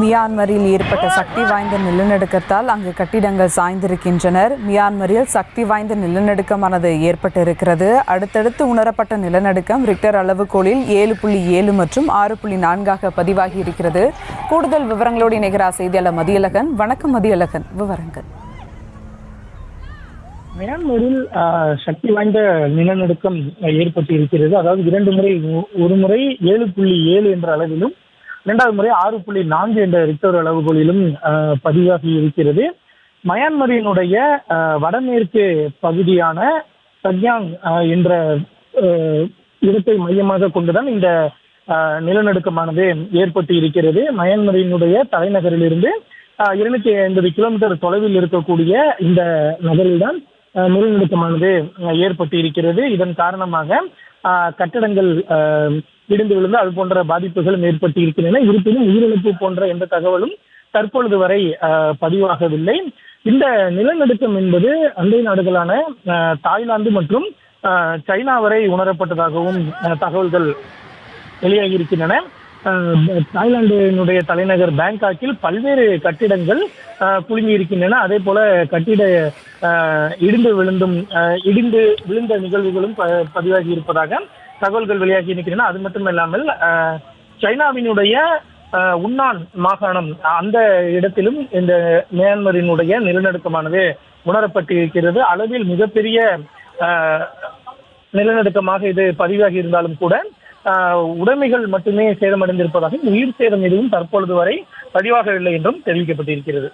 மியான்மரில் ஏற்பட்ட சக்தி வாய்ந்த நிலநடுக்கத்தால் அங்கு கட்டிடங்கள் சாய்ந்திருக்கின்றனர். மியான்மரில் சக்தி வாய்ந்த நிலநடுக்கமானது ஏற்பட்டிருக்கிறது. அடுத்தடுத்து உணரப்பட்ட நிலநடுக்கம் ரிக்டர் அளவுகோலில் 7.7 மற்றும் 6.4 பதிவாகி இருக்கிறது. கூடுதல் விவரங்களோடு இணைகிறார் செய்தியாளர் மதியழகன். வணக்கம் மதியழகன், விவரங்கள். மியான்மரில் சக்தி வாய்ந்த நிலநடுக்கம் ஏற்பட்டு இருக்கிறது. அதாவது 2 முறை, ஒரு முறை 7.7 என்ற அளவிலும், 2வது முறை 6.4 என்ற ரிக்டர் அளவுகோலிலும் பதிவாகி இருக்கிறது. மியான்மரினுடைய வடமேற்கு பகுதியான சக்யாங் என்ற இடத்தை மையமாக கொண்டுதான் இந்த நிலநடுக்கமானது ஏற்பட்டு இருக்கிறது. மியான்மரினுடைய தலைநகரிலிருந்து 250 கிலோமீட்டர் தொலைவில் இருக்கக்கூடிய இந்த நகரில்தான் நிலநடுக்கமானது ஏற்பட்டு இருக்கிறது. இதன் காரணமாக கட்டடங்கள் இடிந்து விழுந்து அது போன்ற பாதிப்புகளும் ஏற்பட்டு இருக்கின்றன. இருப்பினும் உயிரிழப்பு போன்ற எந்த தகவலும் தற்பொழுது வரை பதிவாகவில்லை. இந்த நிலநடுக்கம் என்பது அண்டை நாடுகளான தாய்லாந்து மற்றும் சைனா வரை உணரப்பட்டதாகவும் தகவல்கள் வெளியாகி இருக்கின்றன. தாய்லாந்தினுடைய தலைநகர் பேங்காக்கில் பல்வேறு கட்டிடங்கள் குலுங்கி இருக்கின்றன. அதே போல இடிந்து விழுந்த நிகழ்வுகளும் பதிவாகி இருப்பதாக தகவல்கள் வெளியாகி இருக்கின்றன. அது மட்டுமல்லாமல் சைனாவினுடைய உன்னான் மாகாணம், அந்த இடத்திலும் இந்த மியான்மரினுடைய நிலநடுக்கமானது உணரப்பட்டு இருக்கிறது. அளவில் மிகப்பெரிய நிலநடுக்கமாக இது பதிவாகி இருந்தாலும் கூட உடைமைகள் மட்டுமே சேதமடைந்திருப்பதாகவும் உயிர் சேதம் எதுவும் தற்பொழுது வரை பதிவாகவில்லை என்றும் தெரிவிக்கப்பட்டிருக்கிறது.